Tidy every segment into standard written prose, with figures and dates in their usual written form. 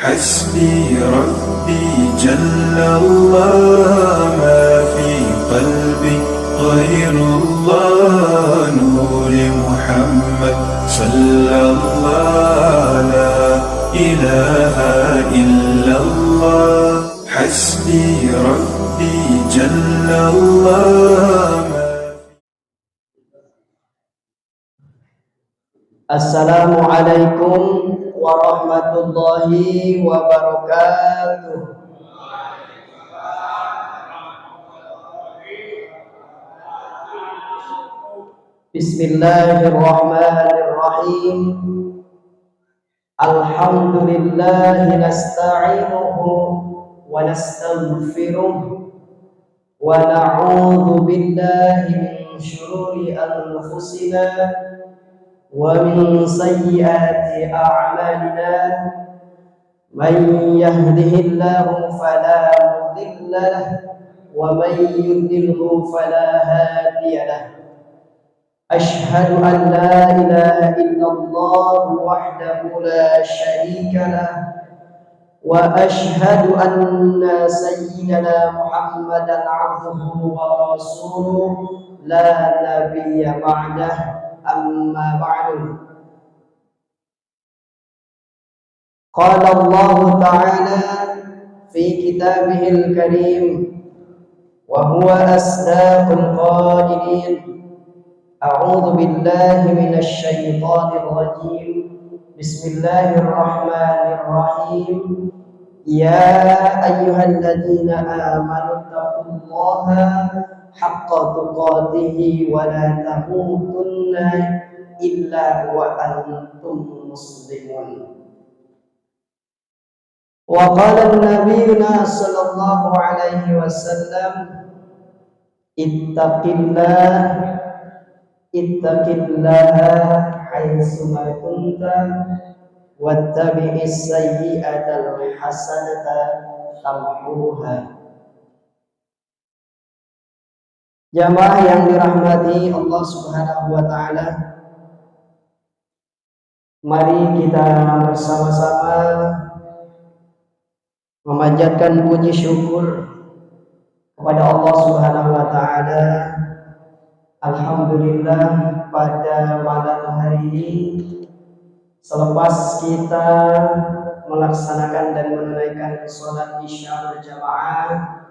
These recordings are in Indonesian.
حسبي ربي جل الله ما في قلبي غير الله نور محمد صلى الله لا إله إلا الله حسبي ربي جل الله Assalamualaikum warahmatullahi wabarakatuh. Bismillahirrahmanirrahim. Alhamdulillah nasta'inuhu wa nastaghfiruh wa na'udzu billahi min syururi anfusina ومن سيئات أعمالنا من يهده الله فلا مضل له ومن يضلله فلا هادي له أشهد أن لا إله إلا الله وحده لا شريك له وأشهد أن سيدنا محمدا عبده ورسوله لا نبي بعده أما بعد قال الله تعالى في كتابه الكريم وهو أصدق القائلين أعوذ بالله من الشيطان الرجيم بسم الله الرحمن الرحيم يا أيها الذين آمنوا اتقوا الله حق تقاته ولا تموتن إلا وأنتم مسلمون. وقال نبينا صلى الله عليه وسلم اتق الله حيثما كنت واتبع السيئة الحسنة تمحوها. Jamaah yang dirahmati Allah Subhanahu wa taala, mari kita bersama-sama memanjatkan puji syukur kepada Allah Subhanahu wa taala. Alhamdulillah, pada malam hari ini selepas kita melaksanakan dan menunaikan sholat Isya berjamaah,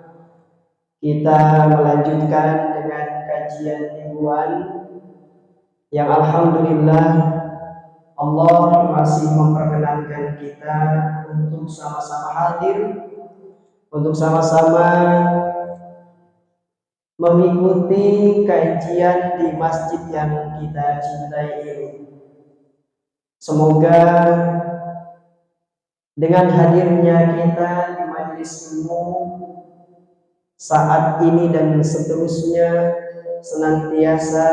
kita melanjutkan dengan kajian mingguan yang alhamdulillah Allah masih memperkenankan kita untuk sama-sama hadir, untuk sama-sama mengikuti kajian di masjid yang kita cintai ini. Semoga dengan hadirnya kita di majelis ilmu saat ini dan seterusnya senantiasa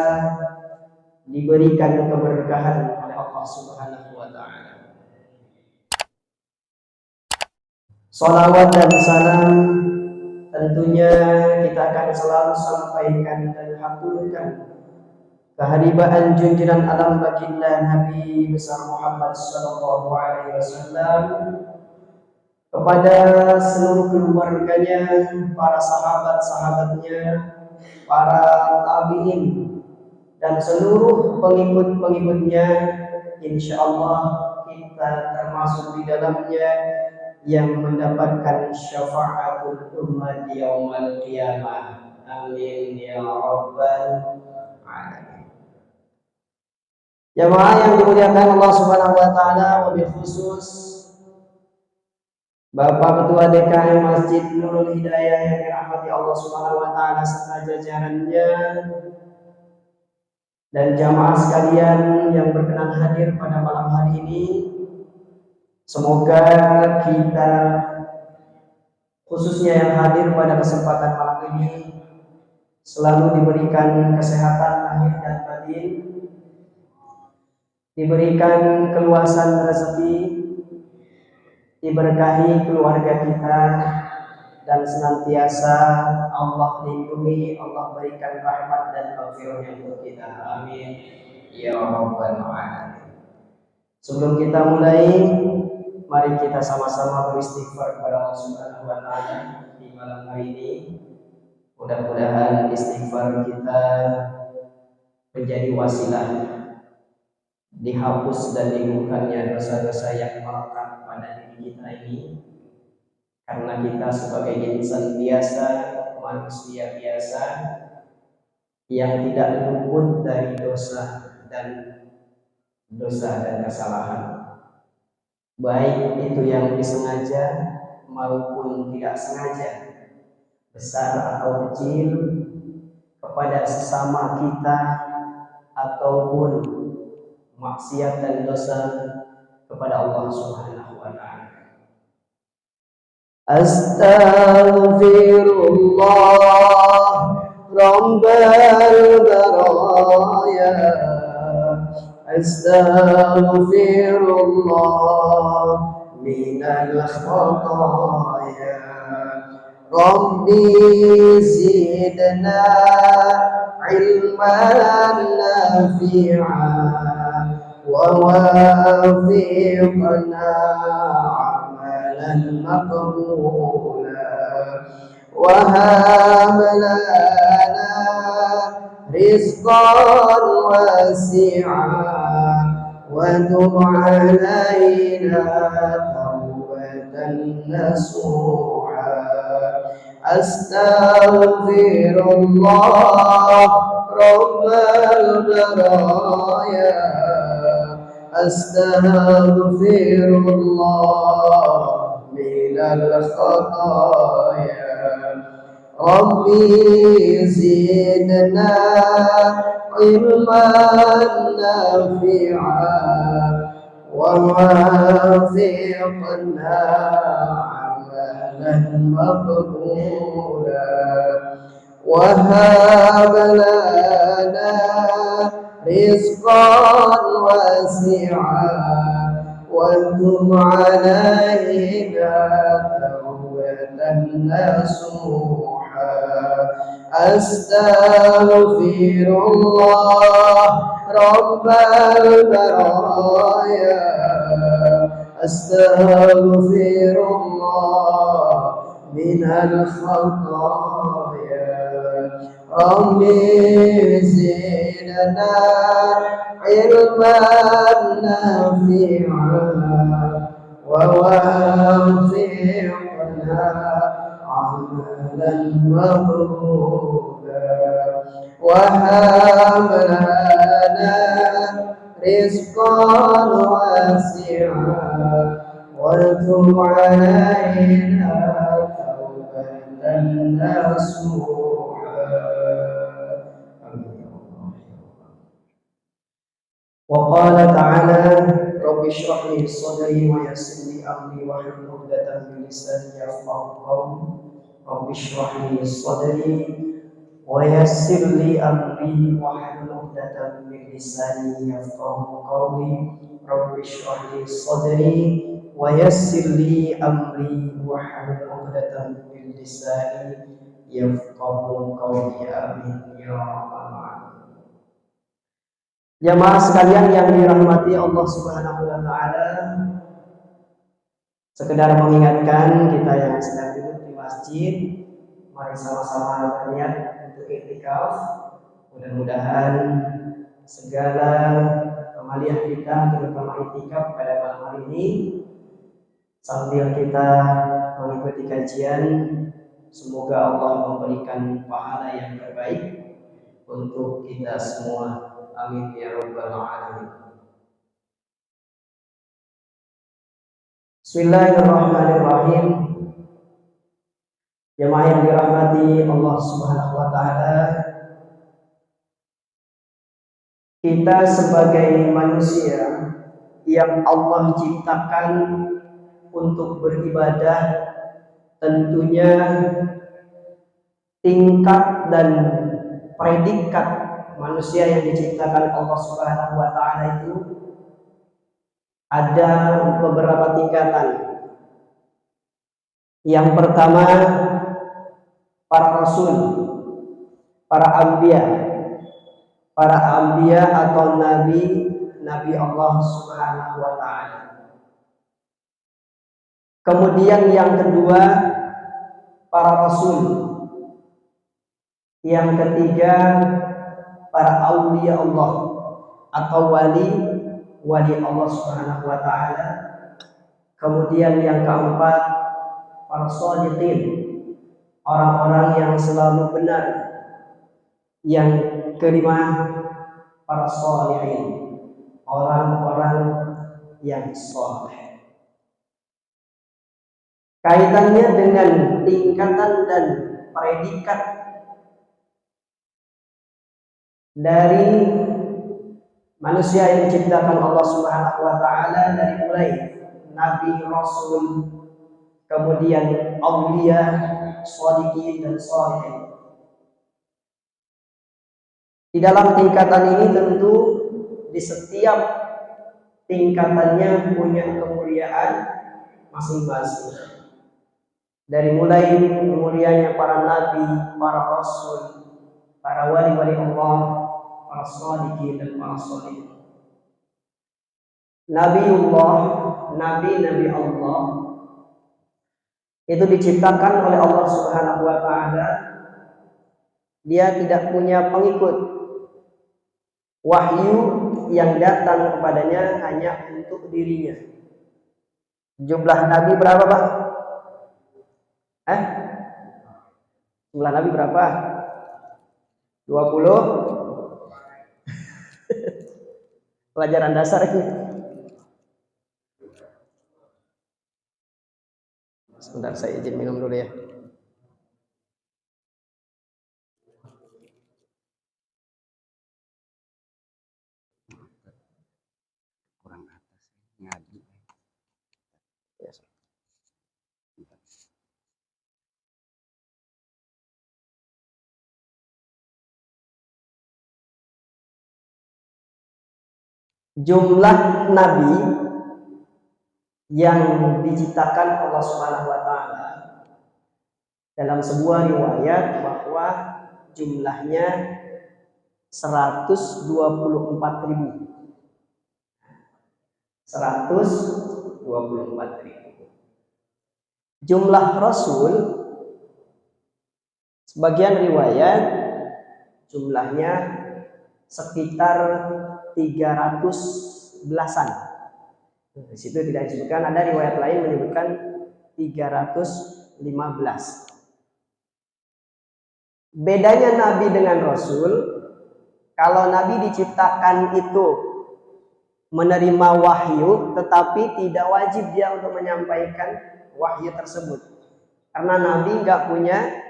diberikan keberkahan oleh Allah Subhanahu wa taala. Salawat dan salam tentunya kita akan selalu sampaikan dan haturkan kehadiran junjungan alam baginda Nabi besar Muhammad sallallahu alaihi wasallam, kepada seluruh keluarganya, para sahabat-sahabatnya, para tabi'in, dan seluruh pengikut-pengikutnya. Insya Allah kita termasuk di dalamnya yang mendapatkan syafaatul ummah yaumil qiyamah. Amin ya rabbal alamin. Jamaah yang dimuliakan Allah Subhanahu wa taala, wabil khusus Bapak Ketua DKM Masjid Nurul Hidayah yang dirahmati Allah Subhanahu wa taala serta jajarannya, dan jamaah sekalian yang berkenan hadir pada malam hari ini. Semoga kita, khususnya yang hadir pada kesempatan malam ini, selalu diberikan kesehatan lahir dan batin, diberikan keluasan rezeki, diberkahi keluarga kita, dan senantiasa Allah lindungi, Allah berikan rahmat dan maghfirahnya untuk kita. Amin ya rabbal alamin. Sebelum kita mulai, Mari kita sama-sama beristighfar kepada Allah Subhanahu wa taala di malam hari ini. Mudah-mudahan istighfar kita menjadi wasilah dihapus dan dibukannya dosa-dosa yang melekat pada diri kita ini, karena kita sebagai insan biasa, manusia biasa yang tidak luput dari dosa dan kesalahan, baik itu yang disengaja maupun tidak sengaja, besar atau kecil, kepada sesama kita, ataupun maksiat dan dosa kepada Allah Subhanahu wa taala. Astaghfirullah rabbal baraya, astaghfirullah minal khataya, Rabbi zidna ilman nafi'an wa wafiqna amalan maqbula wa hab lana rizqan wasi'an wa tub alaina tawbatan nasuha. Astaghfirullah rabbal baraya, astaghfirullah minal khataya, Rabbi zidna ilman nafi'an wa wafiqna مقبولا وهب لنا رزقا واسعا وتب علينا توبة نصوحا. أستغفر الله رب البرايا، أستغفر الله من الخطايا، ربي زدنا علما نافعا ووفقنا عملا مقبولا وهب لنا رزقا واسعا وتب علينا توبة نصوحا. وقال تعالى رب اشرح لي صدري ويسر لي امري واحلل عقدة من لساني يفقهوا قولي. رب اشرح لي صدري ويسر لي امري واحلل عقدة من لساني يفقهوا قولي. رب اشرح لي صدري ويسر لي امري واحلل عقدة من لساني يفقهوا قولي. Amin ya rabbal alamin. Jamaah sekalian yang dirahmati Allah Subhanahu wa taala, sekedar mengingatkan kita yang sedang duduk di masjid, mari sama-sama berniat untuk iktikaf. Mudah-mudahan segala kemalian kita, terutama iktikaf pada malam hari ini, sambil kita mengikuti kajian, semoga Allah memberikan pahala yang terbaik untuk kita semua. Amin ya rabbal alamin. Bismillahirrahmanirrahim. Jemaah yang dirahmati Allah Subhanahu wa taala, kita sebagai manusia yang Allah ciptakan untuk beribadah, tentunya tingkat dan predikat manusia yang diciptakan Allah Subhanahu wa taala itu ada beberapa tingkatan. Yang pertama, para rasul, para anbiya atau nabi Allah Subhanahu wa taala. Kemudian yang kedua, para rasul. Yang ketiga, para aulia Allah atau wali Allah Subhanahu wa taala. Kemudian yang keempat, para sholihin, orang-orang yang selalu benar. Yang kelima, para sholihin, orang-orang yang saleh. Kaitannya dengan tingkatan dan predikat dari manusia yang diciptakan Allah Subhanahu wa taala, dari mulai nabi, rasul, kemudian aulia, sholihin dan sholihin. Di dalam tingkatan ini tentu di setiap tingkatannya punya kemuliaan masing-masing. Dari mulai mulianya para nabi, para rasul, para wali-wali Allah, para sholihin dan para sholihin. Nabiullah, nabi-nabi Allah itu diciptakan oleh Allah Subhanahu wa taala. Dia tidak punya pengikut. Wahyu yang datang kepadanya hanya untuk dirinya. Jumlah nabi berapa, Pak? Jumlah nabi berapa? 20? Pelajaran dasar ini. Sebentar, saya izin minum dulu ya. Kurang atas ngaji. Yes. Jumlah nabi yang diciptakan Allah Subhanahu wa taala dalam sebuah riwayat bahwa jumlahnya 124.000. 124.000. Jumlah rasul, sebagian riwayat jumlahnya sekitar 300 belasan. Di situ tidak disebutkan, ada riwayat lain menyebutkan 315. Bedanya nabi dengan rasul, kalau nabi diciptakan itu menerima wahyu, tetapi tidak wajib dia untuk menyampaikan wahyu tersebut, karena nabi nggak punya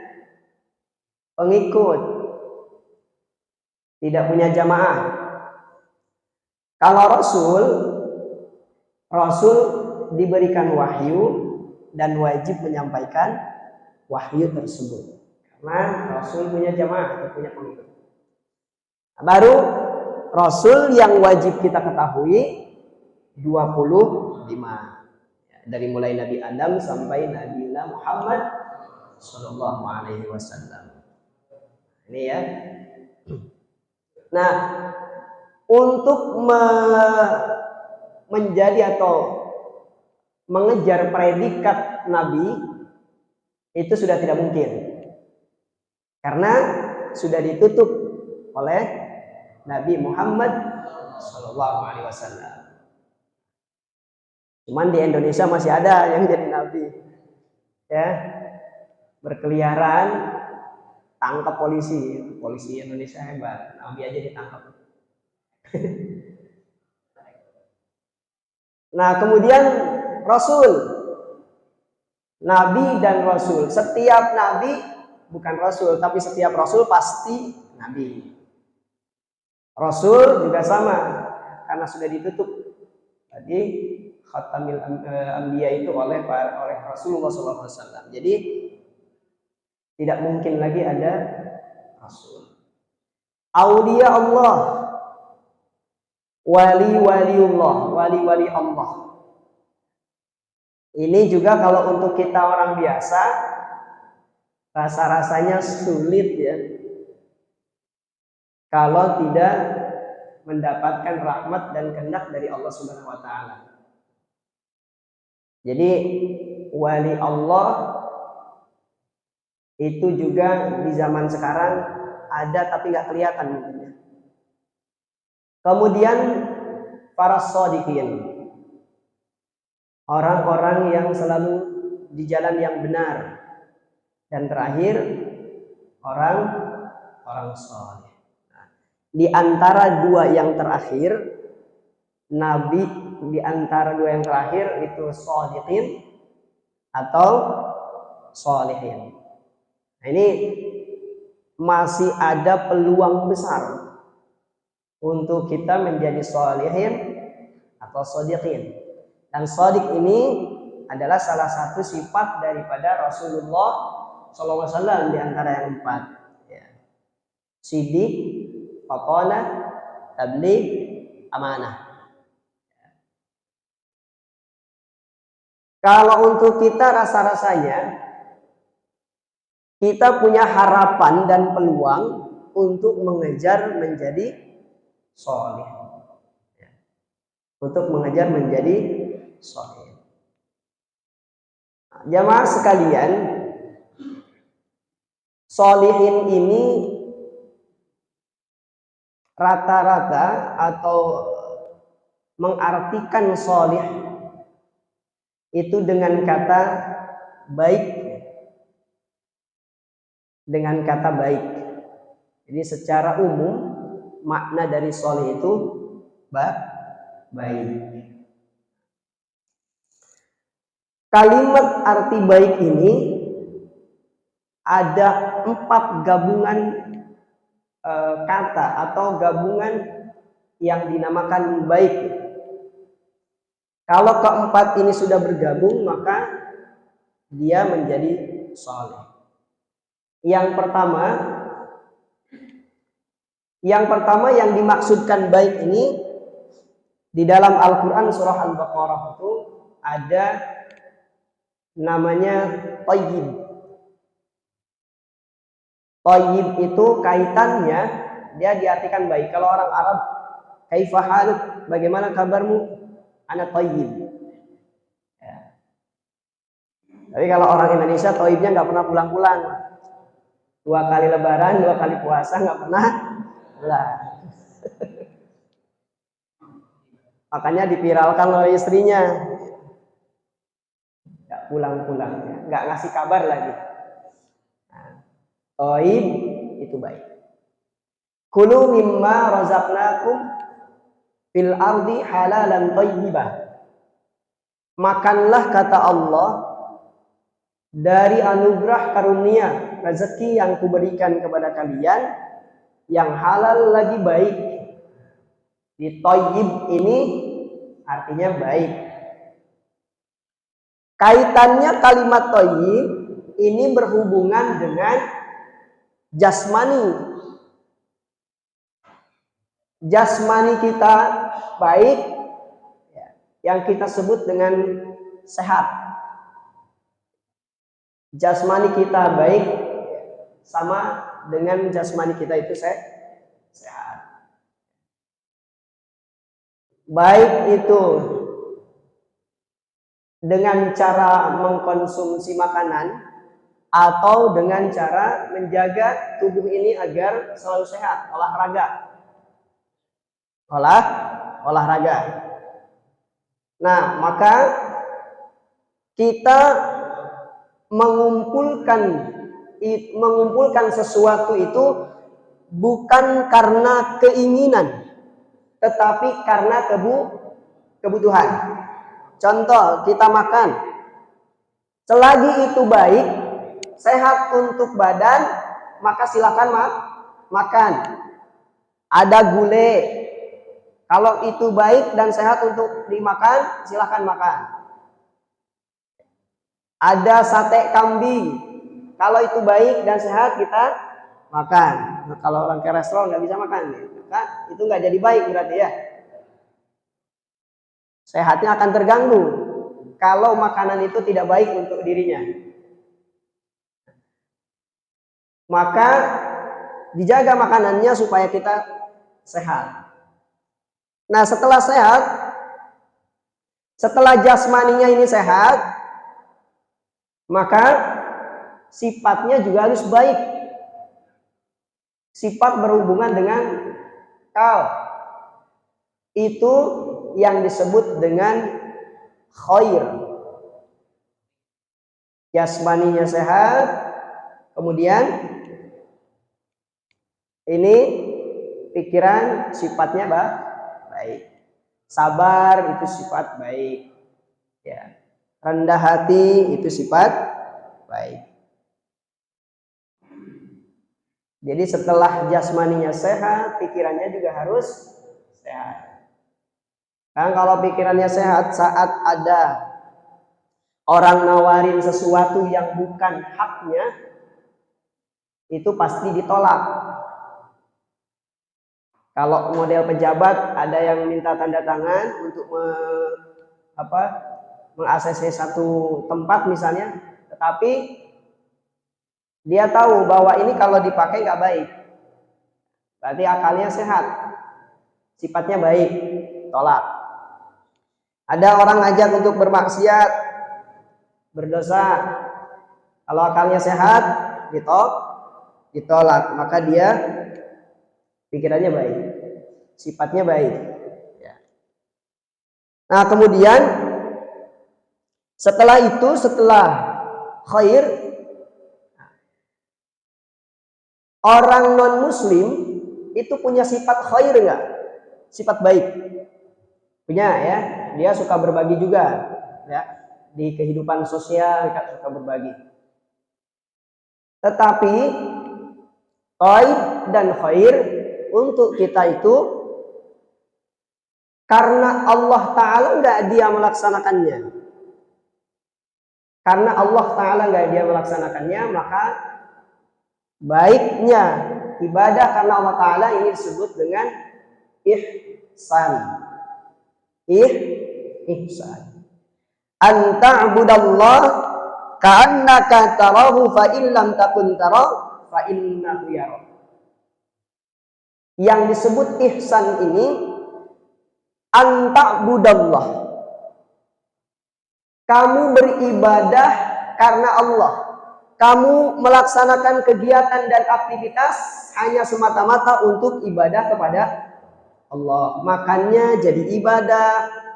pengikut, tidak punya jamaah. Kalau rasul diberikan wahyu dan wajib menyampaikan wahyu tersebut, karena rasul punya jamaah atau punya pengikut. Baru rasul yang wajib kita ketahui 25, dari mulai Nabi Adam sampai Nabi Muhammad Sallallahu Alaihi Wasallam. Ini ya. Nah, untuk menjadi atau mengejar predikat Nabi itu sudah tidak mungkin, karena sudah ditutup oleh Nabi Muhammad Sallallahu Alaihi Wasallam. Cuman di Indonesia masih ada yang jadi nabi, ya, berkeliaran, tangkap polisi Indonesia hebat, nabi aja ditangkap. Nah, kemudian rasul, nabi dan rasul. Setiap nabi bukan rasul, tapi setiap rasul pasti nabi. Rasul juga sama, karena sudah ditutup tadi khatamil anbiya itu oleh Rasulullah SAW. Jadi tidak mungkin lagi ada rasul. Aulia Allah, wali-waliullah, wali-wali Allah. Ini juga kalau untuk kita orang biasa rasa-rasanya sulit ya, kalau tidak mendapatkan rahmat dan kehendak dari Allah Subhanahu wa taala. Jadi wali Allah itu juga di zaman sekarang ada tapi nggak kelihatan mungkin. Kemudian para shodiqin, orang-orang yang selalu di jalan yang benar. Dan terakhir orang saleh. Nah, di antara dua yang terakhir, Nabi di antara dua yang terakhir itu shodiqin atau sholihin. Nah, ini masih ada peluang besar untuk kita menjadi sholihin atau shodiqin. Dan shodiq ini adalah salah satu sifat daripada Rasulullah SAW di antara yang 4. Ya. Sidik, faqala, tabligh, amanah. Kalau untuk kita rasa-rasanya kita punya harapan dan peluang untuk mengejar menjadi sholih. Ya. Untuk mengejar menjadi sholih. Nah, jamaah sekalian, sholihin ini rata-rata atau mengartikan sholih itu dengan kata baik, dengan kata baik. Jadi secara umum makna dari sholih itu baik. Kalimat arti baik ini ada 4 gabungan kata atau gabungan yang dinamakan baik. Kalau keempat ini sudah bergabung, maka dia menjadi sholih. Yang pertama yang dimaksudkan baik ini di dalam Al-Quran surah Al-Baqarah itu ada namanya thayyib. Thayyib itu kaitannya dia diartikan baik. Kalau orang Arab, kaifa haluk, bagaimana kabarmu? Ana thayyib. Ya. Tapi kalau orang Indonesia thayyibnya nggak pernah pulang-pulang. 2 kali lebaran, 2 kali puasa nggak pernah pulang. Makanya dipiralkan oleh istrinya. Nggak pulang-pulang, nggak ngasih kabar lagi. Nah, thayyib itu baik. Kulu mimma razaqnakum fil ardi halalan thayyibah. Makanlah, kata Allah, dari anugerah karunia rezeki yang kuberikan kepada kalian yang halal lagi baik. Di thayyib ini artinya baik. Kaitannya kalimat thayyib ini berhubungan dengan jasmani. Jasmani kita baik, yang kita sebut dengan sehat. Jasmani kita baik sama dengan jasmani kita itu sehat. Baik itu dengan cara mengkonsumsi makanan atau dengan cara menjaga tubuh ini agar selalu sehat, olahraga. Nah, maka kita mengumpulkan sesuatu itu bukan karena keinginan, tetapi karena kebutuhan. Contoh, kita makan, selagi itu baik, sehat untuk badan, maka silakan makan. Ada gulai, kalau itu baik dan sehat untuk dimakan, silakan makan. Ada sate kambing, kalau itu baik dan sehat kita makan. Nah, kalau orang kolesterol nggak bisa makan, maka itu nggak jadi baik berarti ya. Sehatnya akan terganggu kalau makanan itu tidak baik untuk dirinya. Maka dijaga makanannya supaya kita sehat. Nah, setelah sehat, setelah jasmaninya ini sehat, maka sifatnya juga harus baik. Sifat berhubungan dengan kal, itu yang disebut dengan khair. Jasmaninya sehat, kemudian ini pikiran sifatnya baik. Sabar itu sifat baik. Ya. Rendah hati itu sifat baik. Jadi setelah jasmaninya sehat, pikirannya juga harus sehat. Kan kalau pikirannya sehat, saat ada orang nawarin sesuatu yang bukan haknya, itu pasti ditolak. Kalau model pejabat, ada yang minta tanda tangan untuk meng-ACC satu tempat misalnya, tetapi dia tahu bahwa ini kalau dipakai nggak baik. Berarti akalnya sehat, sifatnya baik, tolak. Ada orang ngajak untuk bermaksiat, berdosa, kalau akalnya sehat, ditolak, maka dia pikirannya baik, sifatnya baik. Nah kemudian setelah khair, orang non muslim itu punya sifat khair enggak? Sifat baik. Punya ya. Dia suka berbagi juga ya. Di kehidupan sosial dia suka berbagi. Tetapi khair dan khair untuk kita itu karena Allah Ta'ala enggak dia melaksanakannya. Karena Allah Ta'ala enggak dia melaksanakannya, maka baiknya ibadah karena Allah Ta'ala ini disebut dengan ihsan. Ihsan. An ta'budallah ka'annaka tarahu fa in lam takun tarahu fa innahu yarah. Yang disebut ihsan ini an ta'budallah. Kamu beribadah karena Allah. Kamu melaksanakan kegiatan dan aktivitas hanya semata-mata untuk ibadah kepada Allah. Makannya jadi ibadah,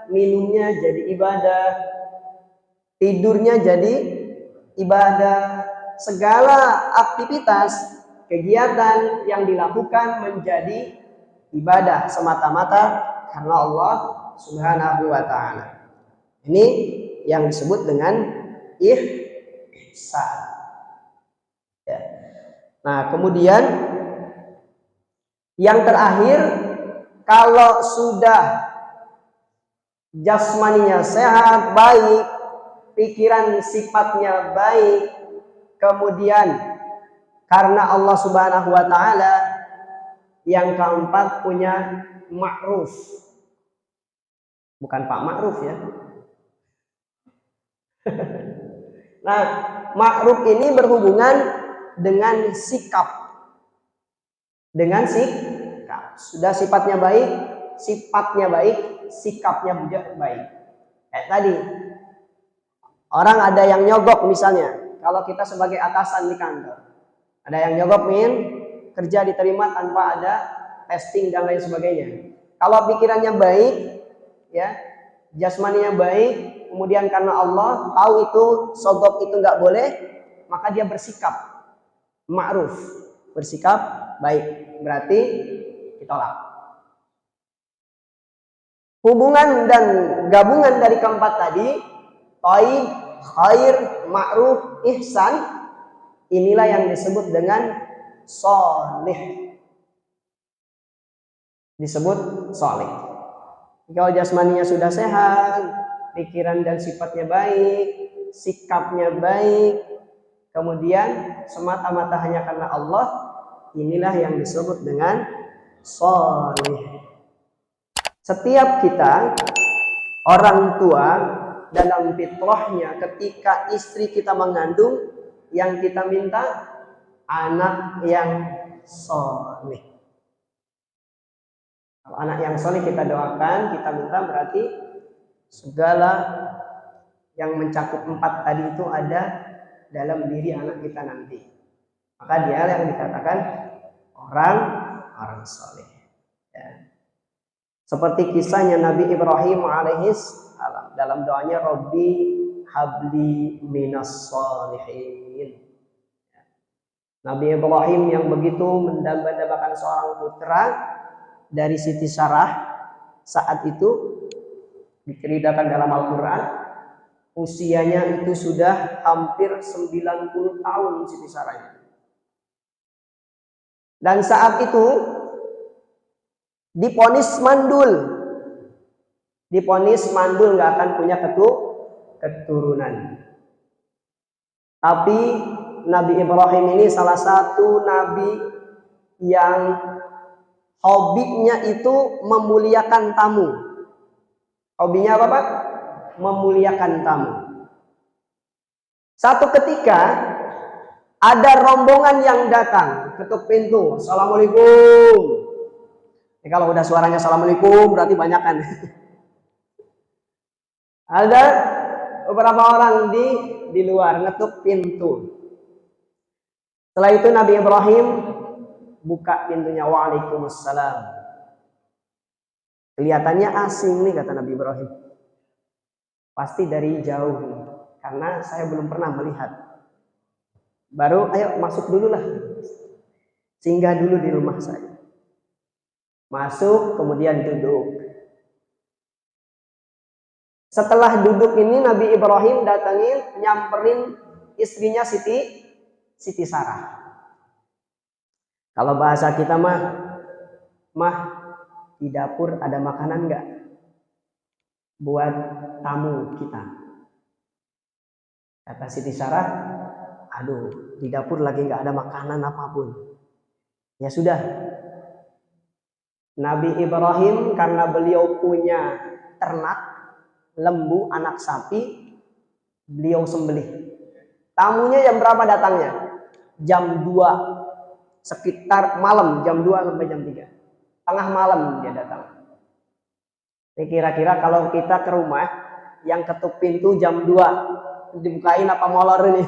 minumnya jadi ibadah, tidurnya jadi ibadah. Segala aktivitas, kegiatan yang dilakukan menjadi ibadah semata-mata karena Allah Subhanahu wa Ta'ala. Ini yang disebut dengan ihsan. Nah, kemudian yang terakhir, kalau sudah jasmaninya sehat, baik, pikiran sifatnya baik, kemudian karena Allah Subhanahu wa Ta'ala, yang keempat punya ma'ruf. Bukan Pak Ma'ruf ya. Nah, ma'ruf ini berhubungan dengan sikap. Dengan sikap. Sudah sifatnya baik, sikapnya juga baik. Tadi orang ada yang nyogok misalnya, kalau kita sebagai atasan di kantor, ada yang nyogok kerja diterima tanpa ada testing dan lain sebagainya. Kalau pikirannya baik, ya, jasmaninya baik, kemudian karena Allah tahu itu sogok itu nggak boleh, maka dia bersikap ma'ruf, bersikap baik, berarti ditolak. Hubungan dan gabungan dari keempat tadi, thayyib, khair, ma'ruf, ihsan, inilah yang disebut dengan sholih. Disebut sholih. Kalau jasmaninya sudah sehat, pikiran dan sifatnya baik, sikapnya baik, kemudian semata-mata hanya karena Allah, inilah yang disebut dengan sholih. Setiap kita, orang tua, dalam fitrahnya ketika istri kita mengandung, yang kita minta anak yang sholih. Kalau anak yang sholih kita doakan, kita minta, berarti segala yang mencakup 4 tadi itu ada dalam diri anak kita nanti. Maka dia yang dikatakan orang soleh. Ya. Seperti kisahnya Nabi Ibrahim alaihissalam dalam doanya Robbi habli minas solihin. Nabi Ibrahim yang begitu mendambakan seorang putra dari Siti Sarah saat itu diceritakan dalam Al-Quran usianya itu sudah hampir 90 tahun Siti Sarah. Dan saat itu diponis mandul nggak akan punya keturunan. Tapi Nabi Ibrahim ini salah satu nabi yang hobinya itu memuliakan tamu. Hobinya apa Pak? Memuliakan tamu. Satu ketika ada rombongan yang datang, ketuk pintu, Assalamualaikum. Kalau udah suaranya Assalamualaikum berarti banyak kan. Ada beberapa orang di luar ngetuk pintu. Setelah itu Nabi Ibrahim buka pintunya, Waalaikumsalam. Kelihatannya asing nih kata Nabi Ibrahim. Pasti dari jauh nih, karena saya belum pernah melihat. Baru ayo masuk dulu lah. Singgah dulu di rumah saya. Masuk kemudian duduk. Setelah duduk ini Nabi Ibrahim datangin nyamperin istrinya Siti Sarah. Kalau bahasa kita mah di dapur ada makanan nggak buat tamu kita? Kata Siti Sarah, aduh di dapur lagi nggak ada makanan apapun. Ya sudah, Nabi Ibrahim karena beliau punya ternak lembu, anak sapi, beliau sembelih. Tamunya jam berapa datangnya? Jam 2, sekitar malam, jam 2 sampai jam 3. Tengah malam dia datang. Ini kira-kira kalau kita ke rumah, yang ketuk pintu jam 2, dibukain apa molor ini?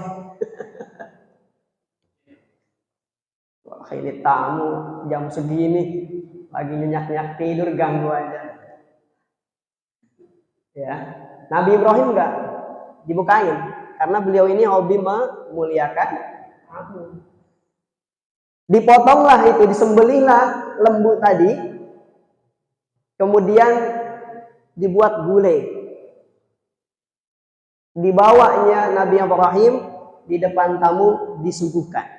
Wah ini tamu jam segini, lagi nyenyak-nyenyak tidur, ganggu aja. Ya, Nabi Ibrahim enggak dibukain, karena beliau ini hobi memuliakan tamu. Dipotonglah itu, disembelihlah lembu tadi, kemudian dibuat gulai. Dibawanya Nabi Ibrahim di depan tamu disuguhkan.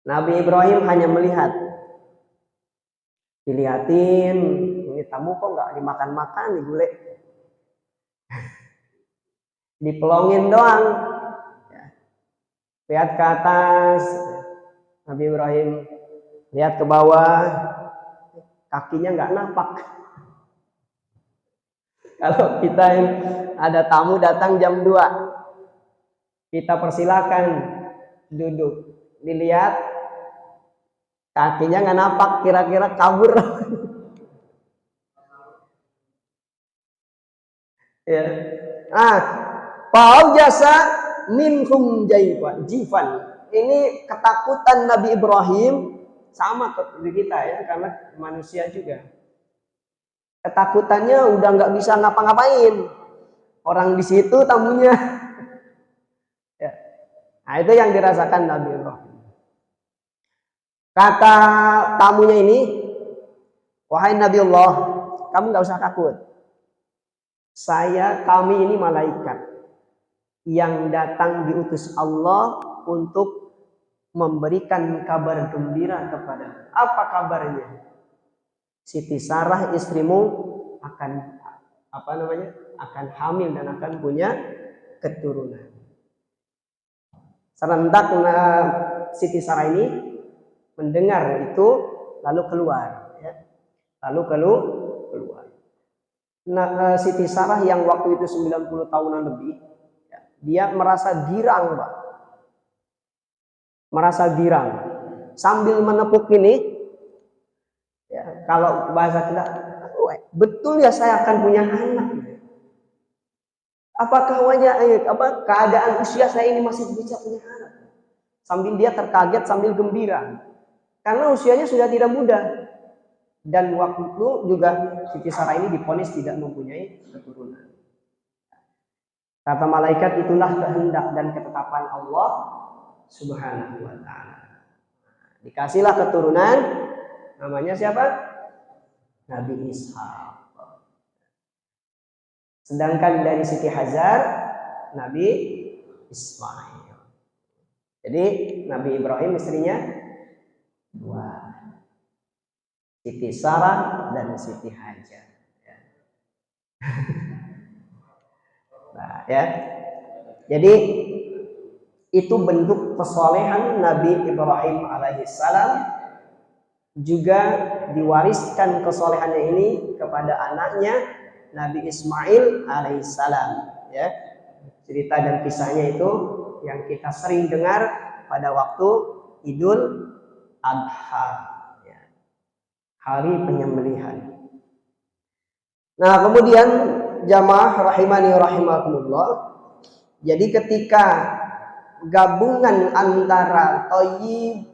Nabi Ibrahim hanya melihat, dilihatin, ini tamu kok nggak dimakan-makan, nih gulai, dipelongin doang. Lihat ke atas, Nabi Ibrahim lihat ke bawah, kakinya nggak napak. Kalau kita ada tamu datang jam 2, kita persilakan duduk, dilihat kakinya nggak napak, kira-kira kabur. Ya. Nah, Pau jasa minhum jifan. Ini ketakutan Nabi Ibrahim sama seperti kita ya, karena manusia juga. Ketakutannya udah nggak bisa ngapa-ngapain. Orang di situ tamunya. Ya. Nah, itu yang dirasakan Nabi Ibrahim. Kata tamunya ini, wahai Nabi Allah, kamu nggak usah takut. Kami ini malaikat yang datang diutus Allah untuk memberikan kabar gembira kepada. Apa kabarnya? Siti Sarah istrimu akan akan hamil dan akan punya keturunan. Serentak Siti Sarah ini mendengar itu lalu keluar, ya. Lalu keluar. Nah, Siti Sarah yang waktu itu 90 tahunan lebih, ya, dia merasa girang, Pak. Merasa girang. Sambil menepuk ini, ya, kalau bahasa kita, betul ya saya akan punya anak. Apakah keadaan usia saya ini masih bisa punya anak? Sambil dia terkaget, sambil gembira. Karena usianya sudah tidak muda. Dan waktu itu juga Siti Sarah ini divonis tidak mempunyai keturunan. Kata malaikat, itulah kehendak dan ketetapan Allah Subhanahu wa ta'ala. Dikasihlah keturunan, namanya siapa? Nabi Ishak. Sedangkan dari Siti Hajar, Nabi Ismail. Jadi Nabi Ibrahim istrinya dua, Siti Sarah dan Siti Hajar. Nah, ya. Jadi itu bentuk kesolehan Nabi Ibrahim alaihissalam, juga diwariskan kesolehannya ini kepada anaknya Nabi Ismail alaihissalam. Ya, cerita dan kisahnya itu yang kita sering dengar pada waktu Idul Adha, ya, hari penyembelihan. Nah, kemudian jamaah rahimani rahimakumullah, jadi ketika gabungan antara thayyib,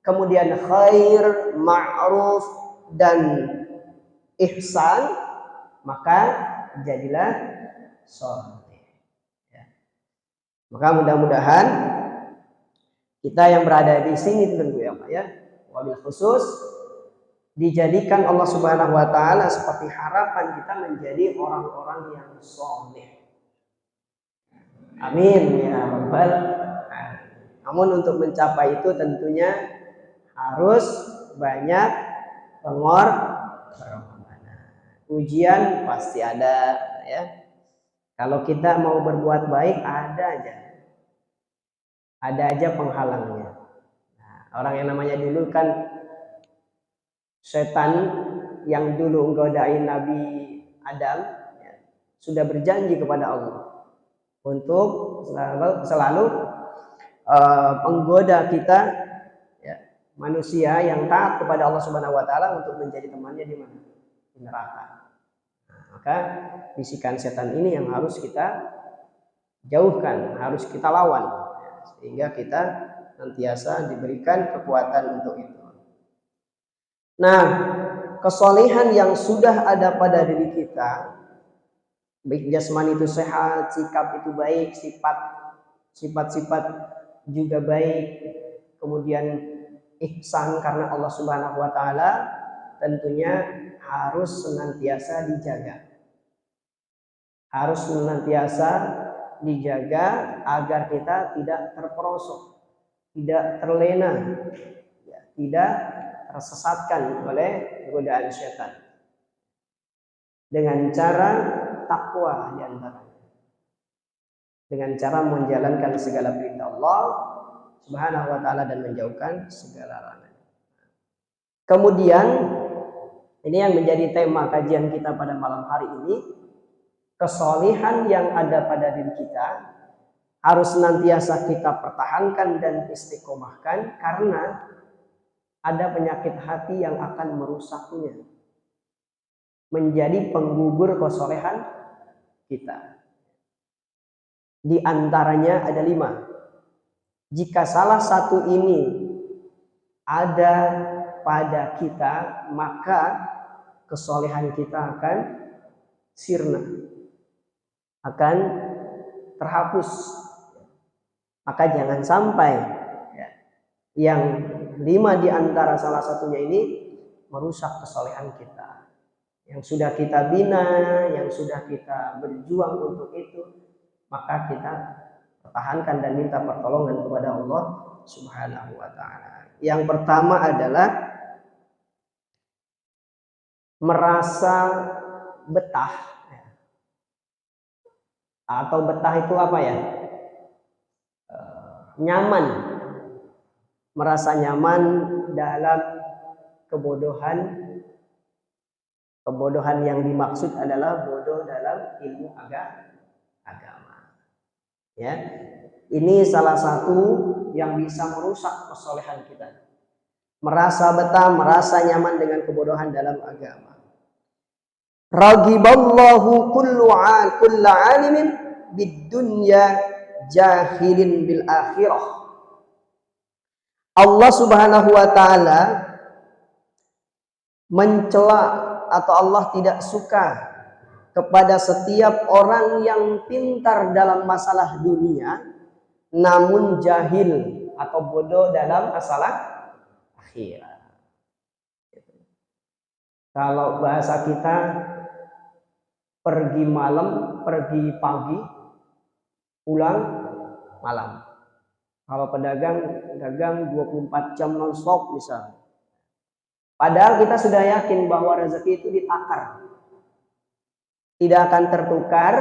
kemudian khair, ma'ruf, dan ihsan, maka jadilah sholih. Ya. Maka mudah-mudahan kita yang berada di sini tentu ya Pak ya, wabil khusus dijadikan Allah Subhanahu wa ta'ala seperti harapan kita menjadi orang-orang yang sholih. Amin ya rabbal alamin. Namun untuk mencapai itu tentunya harus banyak pengorbanan. Ujian pasti ada ya. Kalau kita mau berbuat baik ada aja penghalangnya. Nah, orang yang namanya dulu kan setan yang dulu menggodain Nabi Adam ya, sudah berjanji kepada Allah untuk selalu menggoda kita ya, manusia yang taat kepada Allah Subhanahu wa ta'ala untuk menjadi temannya di mana? Di neraka. Nah, maka bisikan setan ini yang harus kita jauhkan, harus kita lawan ya, sehingga kita senantiasa diberikan kekuatan untuk itu. Nah, kesolehan yang sudah ada pada diri kita, baik jasmani itu sehat, sikap itu baik, sifat-sifat juga baik, kemudian ihsan karena Allah Subhanahu wa ta'ala tentunya harus senantiasa dijaga. Harus senantiasa dijaga agar kita tidak terperosok, tidak terlena, ya, tidak tersesatkan oleh godaan syaitan. Dengan cara takwa diantaranya. Dengan cara menjalankan segala perintah Allah Subhanahu wa ta'ala dan menjauhkan segala larangan. Kemudian ini yang menjadi tema kajian kita pada malam hari ini, kesolehan yang ada pada diri kita harus senantiasa kita pertahankan dan istiqomahkan karena ada penyakit hati yang akan merusaknya, menjadi penggugur kesolehan kita. Di antaranya ada 5. Jika salah satu ini ada pada kita, maka kesolehan kita akan sirna, akan terhapus. Maka jangan sampai ya, yang 5 di antara salah satunya ini merusak kesolehan kita. Yang sudah kita bina, yang sudah kita berjuang untuk itu, maka kita pertahankan dan minta pertolongan kepada Allah Subhanahu wa ta'ala. Yang pertama adalah merasa betah. Atau betah itu apa ya? Nyaman. Merasa nyaman dalam kebodohan. Kebodohan yang dimaksud adalah bodoh dalam ilmu agama. Ya. Ini salah satu yang bisa merusak kesolehan kita. Merasa betah, merasa nyaman dengan kebodohan dalam agama. Ragiballahu kulla alimin bidunya jahilin bil akhirah. Allah Subhanahu wa taala mencela atau Allah tidak suka kepada setiap orang yang pintar dalam masalah dunia namun jahil atau bodoh dalam masalah akhirat. Kalau bahasa kita, pergi malam, pergi pagi, pulang malam. Kalau pedagang dagang 24 jam non-stop misalnya. Padahal kita sudah yakin bahwa rezeki itu ditakar, tidak akan tertukar,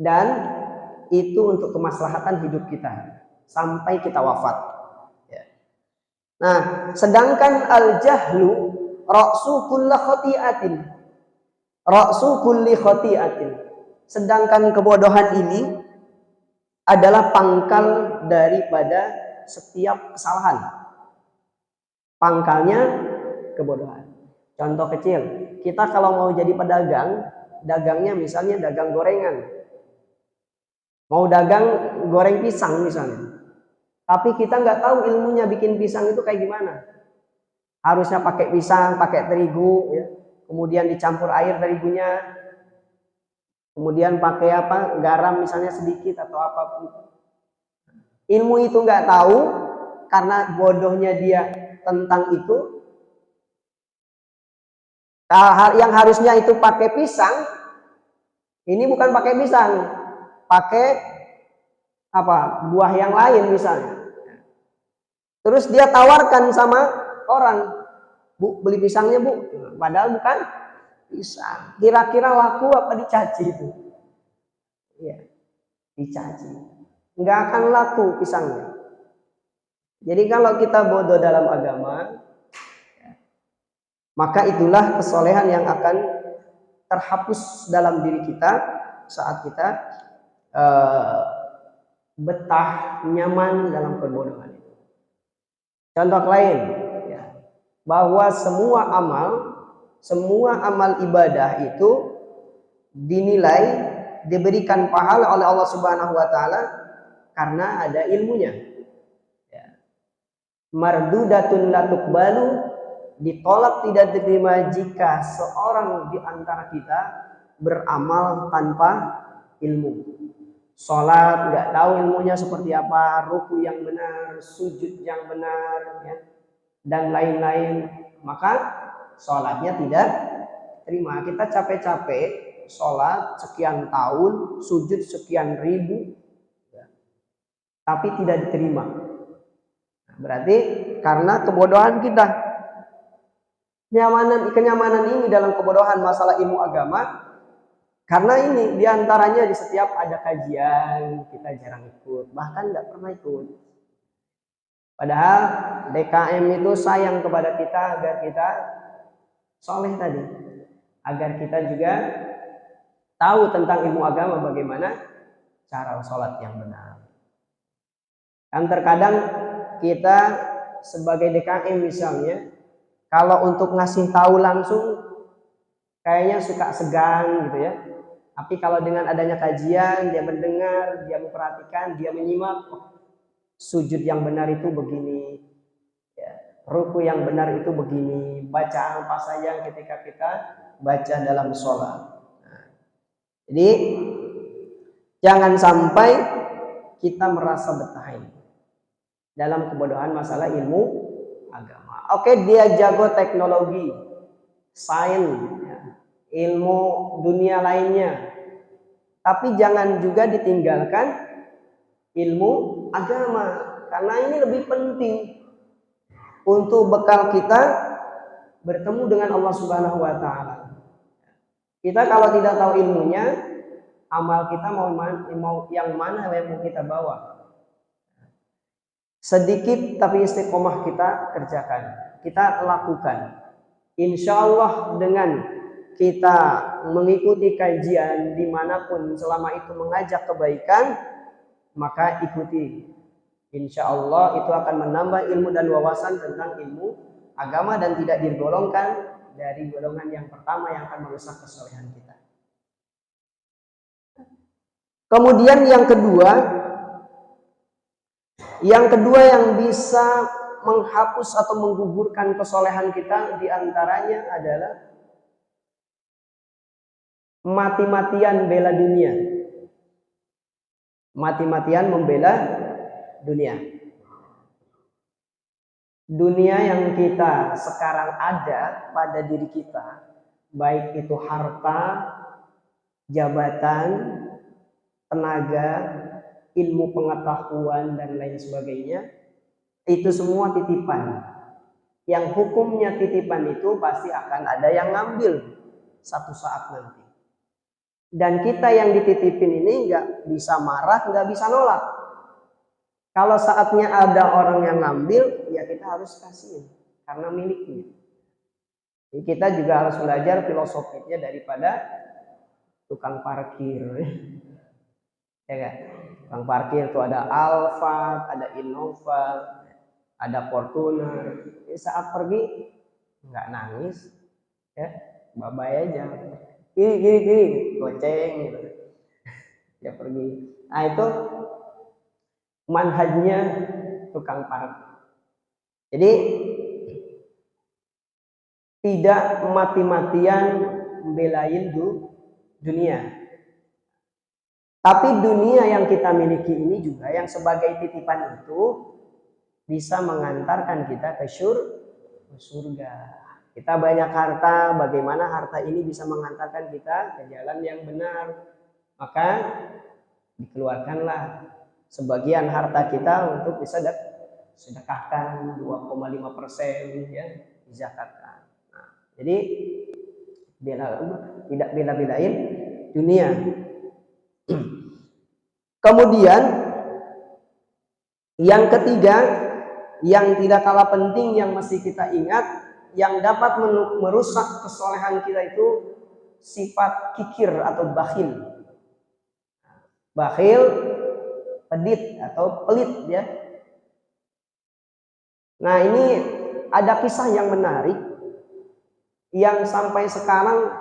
dan itu untuk kemaslahatan hidup kita sampai kita wafat. Nah, sedangkan al-jahlu ra'su kulli khati'atin. Ra'su kulli khati'atin. Sedangkan kebodohan ini adalah pangkal daripada setiap kesalahan. Pangkalnya kebodohan. Contoh kecil, kita kalau mau jadi pedagang, dagangnya misalnya dagang gorengan. Mau dagang goreng pisang misalnya. Tapi kita nggak tahu ilmunya bikin pisang itu kayak gimana. Harusnya pakai pisang, pakai terigu, ya. Kemudian dicampur air terigunya. Kemudian pakai apa? Garam misalnya sedikit atau apapun. Ilmu itu nggak tahu karena bodohnya dia tentang itu. Yang harusnya itu pakai pisang, ini bukan pakai pisang, pakai apa? Buah yang lain misalnya. Terus dia tawarkan sama orang, Bu, beli pisangnya Bu. Padahal bukan pisang. Kira-kira laku apa dicaci itu? Iya, dicaci. Nggak akan laku pisangnya. Jadi kalau kita bodoh dalam agama, maka itulah kesolehan yang akan terhapus dalam diri kita saat kita betah nyaman dalam kebodohan itu. Contoh lain, ya, bahwa semua amal ibadah itu dinilai diberikan pahala oleh Allah Subhanahu wa taala karena ada ilmunya. Mardudatun la tuqbalu, ditolak tidak diterima jika seorang di antara kita beramal tanpa ilmu. Salat nggak tahu ilmunya seperti apa, ruku yang benar, sujud yang benar, ya, dan lain-lain, maka salatnya tidak terima. Kita capek-capek salat sekian tahun, sujud sekian ribu, ya, tapi tidak diterima. Berarti karena kebodohan kita. Kenyamanan ini dalam kebodohan masalah ilmu agama, karena ini diantaranya di setiap ada kajian kita jarang ikut, bahkan nggak pernah ikut. Padahal DKM itu sayang kepada kita agar kita soleh tadi, agar kita juga tahu tentang ilmu agama, bagaimana cara sholat yang benar. Dan terkadang kita sebagai DKM misalnya, kalau untuk ngasih tahu langsung kayaknya suka segan gitu ya. Tapi kalau dengan adanya kajian, dia mendengar, dia memperhatikan, dia menyimak, oh, sujud yang benar itu begini, ya, ruku yang benar itu begini, baca apa saja ketika kita baca dalam sholat. Nah, jadi jangan sampai kita merasa betah dalam kebodohan masalah ilmu agama. Oke, dia jago teknologi, sains, ya, ilmu dunia lainnya, tapi jangan juga ditinggalkan ilmu agama, karena ini lebih penting untuk bekal kita bertemu dengan Allah Subhanahu wa taala. Kita kalau tidak tahu ilmunya, amal kita mau yang mana yang mau kita bawa. Sedikit tapi istiqomah kita kerjakan, kita lakukan. Insya Allah dengan kita mengikuti kajian dimanapun selama itu mengajak kebaikan, maka ikuti. Insya Allah itu akan menambah ilmu dan wawasan tentang ilmu agama dan tidak digolongkan dari golongan yang pertama yang akan merusak kesolehan kita. Kemudian yang kedua yang bisa menghapus atau menggugurkan kesolehan kita diantaranya adalah mati-matian bela dunia. Mati-matian membela dunia. Dunia yang kita sekarang ada pada diri kita, baik itu harta, jabatan, tenaga, ilmu pengetahuan, dan lain sebagainya, itu semua titipan. Yang hukumnya titipan itu pasti akan ada yang ngambil satu saat nanti. Dan kita yang dititipin ini nggak bisa marah, nggak bisa nolak. Kalau saatnya ada orang yang ngambil, ya kita harus kasihin karena miliknya. Jadi kita juga harus belajar filosofinya daripada tukang parkir. Ya kan? Tukang parkir itu ada Alphard, ada Innova, ada Fortuner. Saat pergi nggak nangis, ya bye-bye aja. Gini, goceng gitu. Dia pergi. Nah itu manhajnya tukang parkir. Jadi tidak mati-matian membelain dunia. Tapi dunia yang kita miliki ini juga yang sebagai titipan itu bisa mengantarkan kita ke surga. Kita banyak harta, bagaimana harta ini bisa mengantarkan kita ke jalan yang benar. Maka dikeluarkanlah sebagian harta kita untuk disedekahkan 2,5% ya, dizakatkan. Nah, jadi tidak bela-belain dunia. Kemudian yang ketiga yang tidak kalah penting yang mesti kita ingat, yang dapat merusak kesolehan kita itu sifat kikir atau bakhil. Bakhil, pedit atau pelit ya. Nah ini ada kisah yang menarik yang sampai sekarang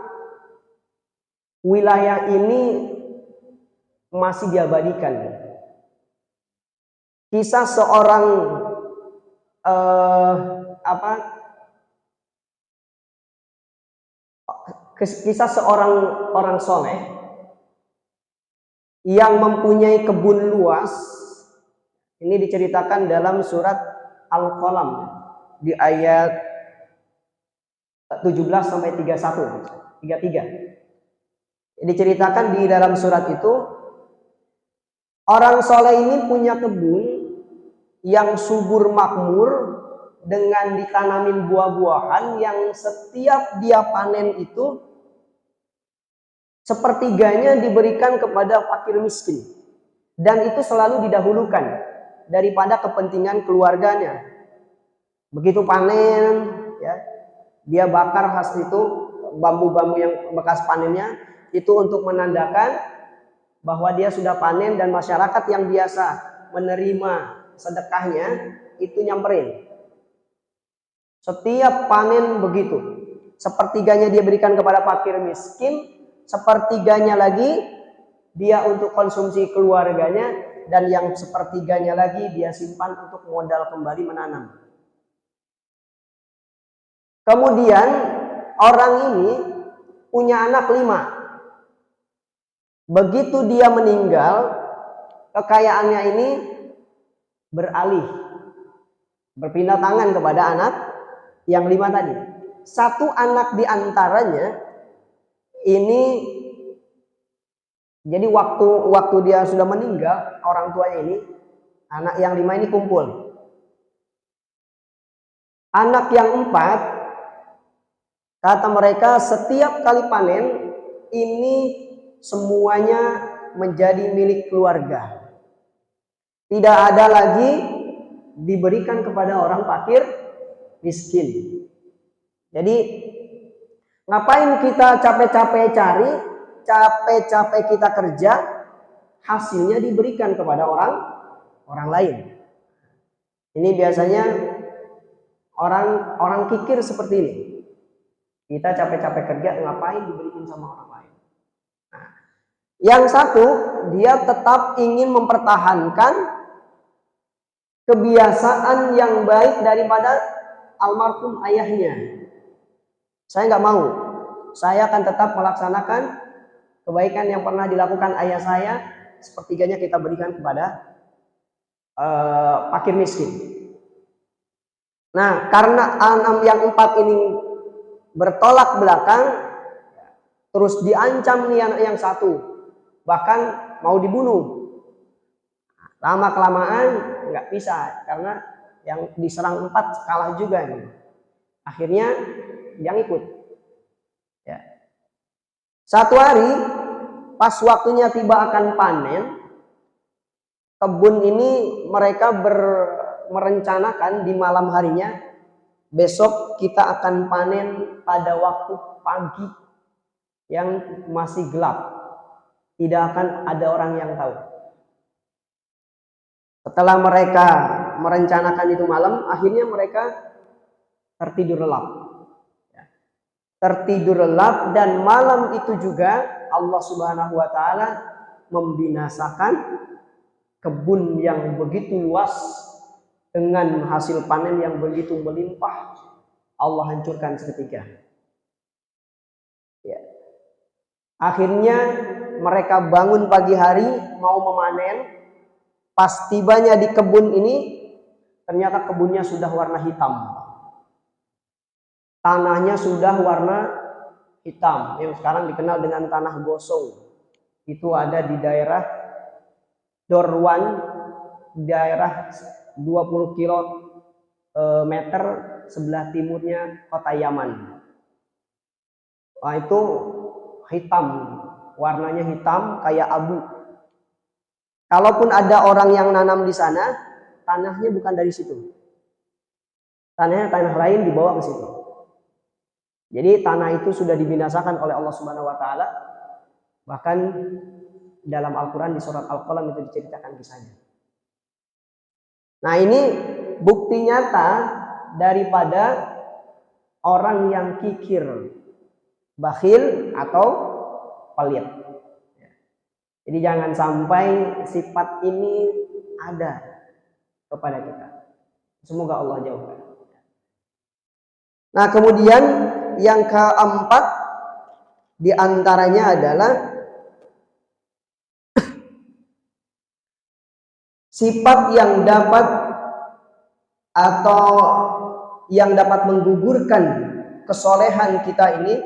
wilayah ini masih diabadikan. Kisah seorang kisah seorang orang soleh yang mempunyai kebun luas. Ini diceritakan dalam surat Al-Qalam di ayat 17 sampai 33. Diceritakan di dalam surat itu, orang soleh ini punya kebun yang subur makmur dengan ditanamin buah-buahan yang setiap dia panen itu sepertiganya diberikan kepada fakir miskin, dan itu selalu didahulukan daripada kepentingan keluarganya. Begitu panen ya, dia bakar hasil itu, bambu-bambu yang bekas panennya itu untuk menandakan bahwa dia sudah panen, dan masyarakat yang biasa menerima sedekahnya itu nyamperin. Setiap panen begitu, sepertiganya dia berikan kepada fakir miskin, sepertiganya lagi dia untuk konsumsi keluarganya, dan yang sepertiganya lagi dia simpan untuk modal kembali menanam. Kemudian orang ini punya anak 5. Begitu dia meninggal, kekayaannya ini berpindah tangan kepada anak yang 5 tadi. Satu anak di antaranya ini, jadi waktu dia sudah meninggal, orang tuanya ini, anak yang 5 ini kumpul. Anak yang 4, kata mereka, setiap kali panen ini semuanya menjadi milik keluarga. Tidak ada lagi diberikan kepada orang fakir miskin. Jadi ngapain kita capek-capek cari, capek-capek kita kerja, hasilnya diberikan kepada orang lain. Ini biasanya orang kikir seperti ini. Kita capek-capek kerja, ngapain diberikan sama orang lain. Nah, Yang satu, dia tetap ingin mempertahankan kebiasaan yang baik daripada almarhum ayahnya. Saya nggak mau. Saya akan tetap melaksanakan kebaikan yang pernah dilakukan ayah saya, sepertiganya kita berikan kepada fakir miskin. Nah, karena yang 4 ini bertolak belakang, terus diancam nih yang satu, bahkan mau dibunuh. Lama kelamaan nggak bisa, karena yang diserang 4 kalah juga nih. Akhirnya yang ikut. Ya. Satu hari pas waktunya tiba akan panen, kebun ini mereka merencanakan di malam harinya, besok kita akan panen pada waktu pagi yang masih gelap, tidak akan ada orang yang tahu. Setelah mereka merencanakan itu malam, akhirnya mereka tertidur lelap. Tertidur lelap, dan malam itu juga Allah Subhanahu wa taala membinasakan kebun yang begitu luas dengan hasil panen yang begitu melimpah. Allah hancurkan seketika. Ya. Akhirnya mereka bangun pagi hari mau memanen. Pas tibanya di kebun ini, ternyata kebunnya sudah warna hitam. Tanahnya sudah warna hitam, yang sekarang dikenal dengan tanah gosong. Itu ada di daerah Dorwan, daerah 20 kilometer sebelah timurnya kota Yaman. Nah, itu hitam, warnanya hitam kayak abu. Kalaupun ada orang yang nanam di sana, tanahnya bukan dari situ. Tanahnya tanah lain dibawa ke situ. Jadi tanah itu sudah dibinasakan oleh Allah Subhanahu wa taala. Bahkan dalam Al-Qur'an di surat Al-Qalam itu diceritakan kisahnya. Nah, ini bukti nyata daripada orang yang kikir, bakhil atau pelit. Jadi jangan sampai sifat ini ada kepada kita. Semoga Allah jauhkan. Nah, kemudian yang keempat diantaranya adalah sifat yang dapat atau yang dapat menggugurkan kesolehan kita ini.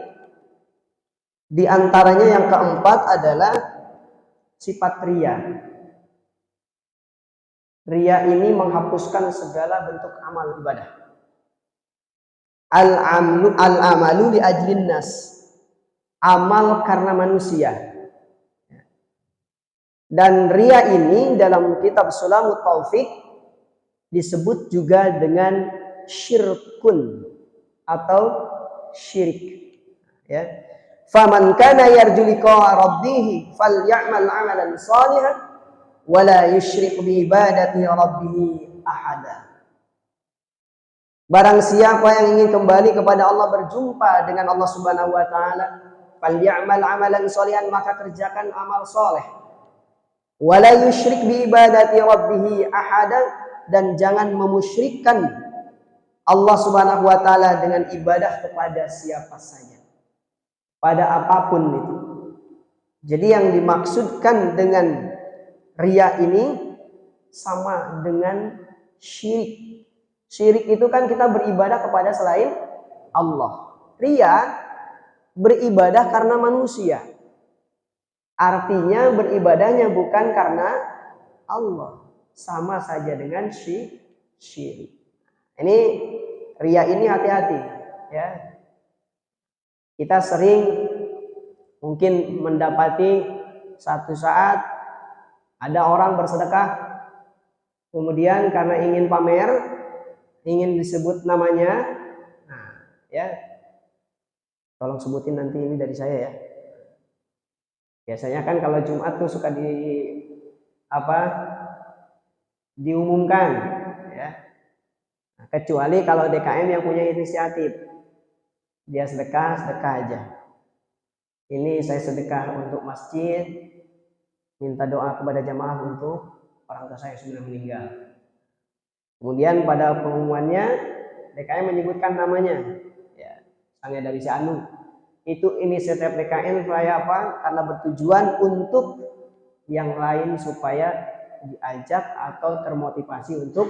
Diantaranya yang keempat adalah sifat ria. Ria ini menghapuskan segala bentuk amal ibadah. Al-amalu li ajlin nas. Amal karena manusia. Dan ria ini dalam kitab Sulamut Taufik disebut juga dengan syirkun atau syirik. Ya. Faman kana yarju liqa'a rabbih falyamal 'amalan shalihan wa la yusyrik bi ibadati rabbih ahada. Barang siapa yang ingin kembali kepada Allah, berjumpa dengan Allah Subhanahu wa taala, falyamal 'amalan shalihan, maka kerjakan amal soleh. Wa la yusyrik bi ibadati rabbih ahada, dan jangan memusyrikkan Allah Subhanahu wa taala dengan ibadah kepada siapa saja, pada apapun itu. Jadi yang dimaksudkan dengan riya ini sama dengan syirik. Syirik itu kan kita beribadah kepada selain Allah. Riya beribadah karena manusia. Artinya beribadahnya bukan karena Allah. Sama saja dengan syirik. Ini riya ini hati-hati, ya. Kita sering mungkin mendapati satu saat ada orang bersedekah, kemudian karena ingin pamer, ingin disebut namanya, nah, ya, tolong sebutin nanti ini dari saya ya. Biasanya kan kalau Jumat tuh suka diumumkan, ya. Nah, kecuali kalau DKM yang punya inisiatif, dia sedekah aja. Ini saya sedekah untuk masjid, minta doa kepada jamaah untuk orang tua saya yang sudah meninggal. Kemudian pada pengumumannya DKM menyebutkan namanya, ya, misalnya dari si Anu. Itu inisiatif DKM supaya apa? Karena bertujuan untuk yang lain supaya diajak atau termotivasi untuk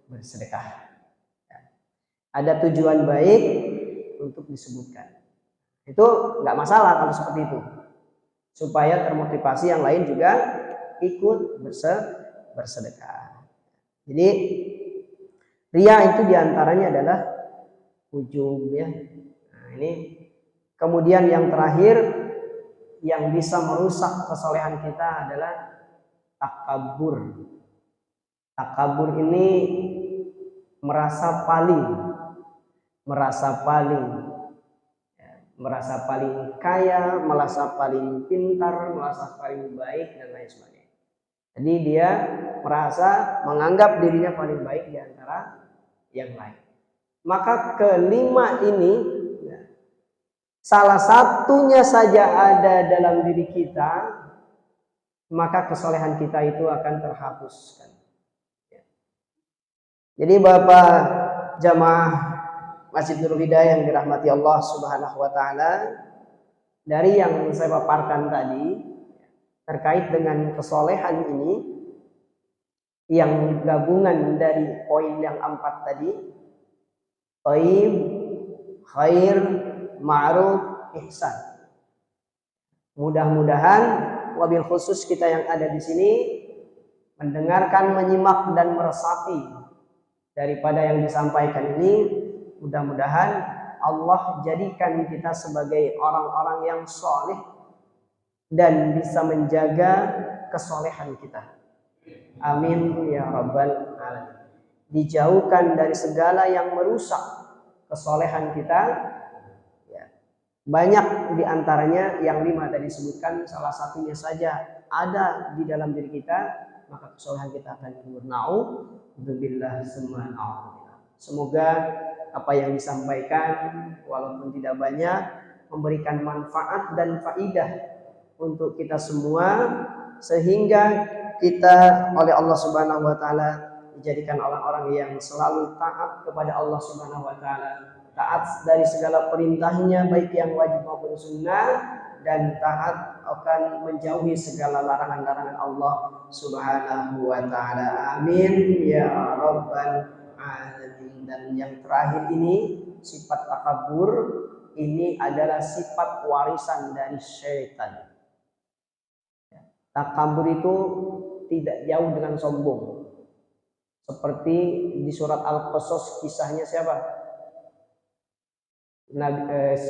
bersedekah. Ada tujuan baik untuk disebutkan. Itu nggak masalah kalau seperti itu. Supaya termotivasi yang lain juga ikut bersedekah. Jadi ria itu diantaranya adalah ujub, ya. Nah, ini kemudian yang terakhir yang bisa merusak kesolehan kita adalah takabur. Takabur ini merasa paling kaya, merasa paling pintar, merasa paling baik dan lain sebagainya. Jadi dia merasa menganggap dirinya paling baik di antara yang lain. Maka kelima ini, salah satunya saja ada dalam diri kita, maka kesolehan kita itu akan terhapuskan. Jadi Bapak jamaah Masjid Nurul Hidayah yang dirahmati Allah Subhanahu wa taala, dari yang saya paparkan tadi terkait dengan kesolehan ini, yang gabungan dari poin yang 4 tadi, thayyib, khair, ma'ruf, ihsan. Mudah-mudahan wabil khusus kita yang ada di sini mendengarkan, menyimak dan meresapi daripada yang disampaikan ini. Mudah-mudahan Allah jadikan kita sebagai orang-orang yang soleh dan bisa menjaga kesolehan kita. Amin ya rabbal alamin. Dijauhkan dari segala yang merusak kesolehan kita. Banyak diantaranya yang 5 tadi disebutkan, salah satunya saja ada di dalam diri kita, maka kesolehan kita akan gugur. Na'udzubillah summa na'udzubillah. Semoga apa yang disampaikan walaupun tidak banyak memberikan manfaat dan faidah untuk kita semua, sehingga kita oleh Allah Subhanahu wa taala dijadikan orang-orang yang selalu taat kepada Allah Subhanahu wa taala, taat dari segala perintahnya baik yang wajib maupun sunnah, dan taat akan menjauhi segala larangan-larangan Allah Subhanahu wa taala. Amin ya rabbal alamin. Dan yang terakhir ini, sifat takabur ini adalah sifat warisan dari syaitan. Takabur itu tidak jauh dengan sombong. Seperti di surat Al-Qasas, kisahnya siapa?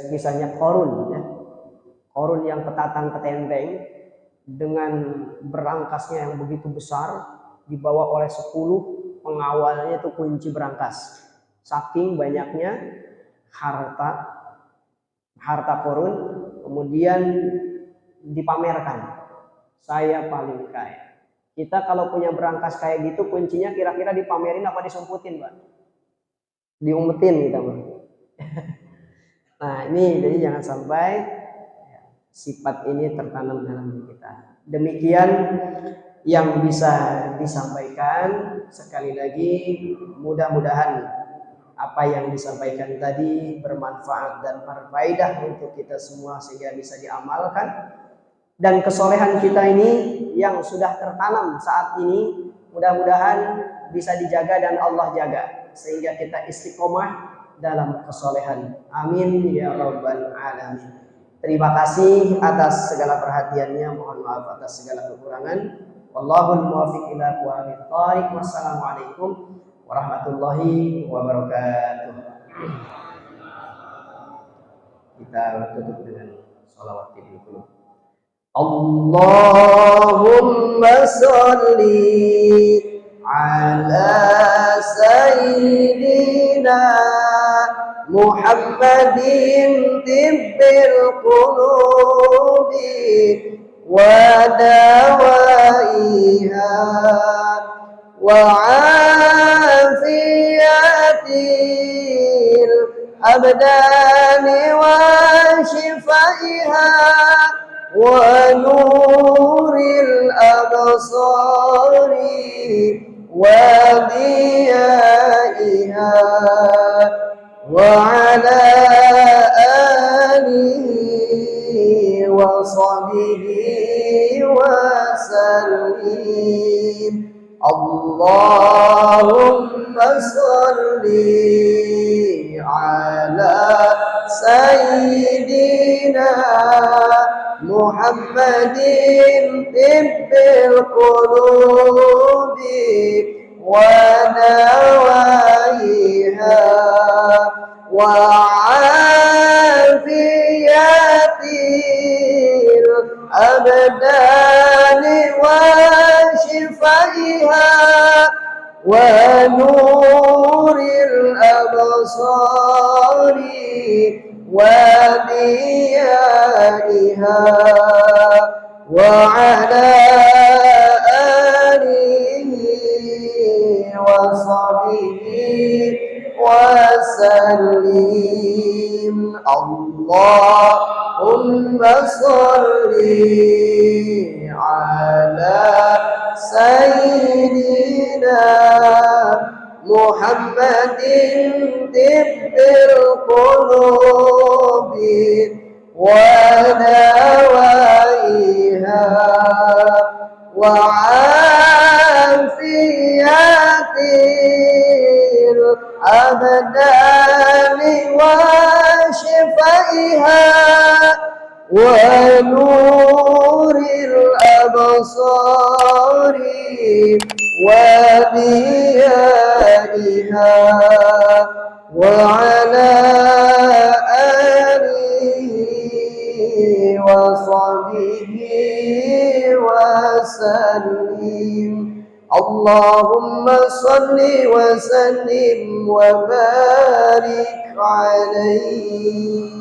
Kisahnya Qarun, ya. Qarun yang petatang ketenteng dengan berangkasnya yang begitu besar, dibawa oleh 10 pengawalnya itu kunci berangkas. Saking banyaknya harta Qarun, kemudian dipamerkan, saya paling kaya. Kita kalau punya berangkas kayak gitu, kuncinya kira-kira dipamerin apa disumputin, Pak? Diumpetin kita, Pak. Nah, ini jadi jangan sampai sifat ini tertanam dalam diri kita. Demikian yang bisa disampaikan. Sekali lagi, mudah-mudahan apa yang disampaikan tadi bermanfaat dan berfaedah untuk kita semua sehingga bisa diamalkan. Dan kesolehan kita ini yang sudah tertanam saat ini, mudah-mudahan bisa dijaga dan Allah jaga sehingga kita istiqomah dalam kesolehan. Amin ya rabbal alamin. Terima kasih atas segala perhatiannya. Mohon maaf atas segala kekurangan. Wallahul muwaffiq ila aqwamit thoriq. Wassalamualaikum warahmatullahi wabarakatuh. Kita tutup dengan sholawat dulu. Allahumma sholli ala sayyidina Muhammadin tibbil qulubi wa dawaiha wa afiyatil abdani wa shifaiha ونور الأبصار وضيائها وعلى آله وصحبه وسلم. اللهم صل على سيدنا محمد طب القلوب ونواهيها وعافية الأبدان وشفائها ونور الأبصار وضيائها وعلى آله وصحبه وسلم. اللهم صل على سيدنا محمد طب القلوب ونواهيها وعافية الأبدان وشفائها ونور الأبصار وضيائها وعلى آله وصحبه وسلم. اللهم صل وسلم وبارك عليه.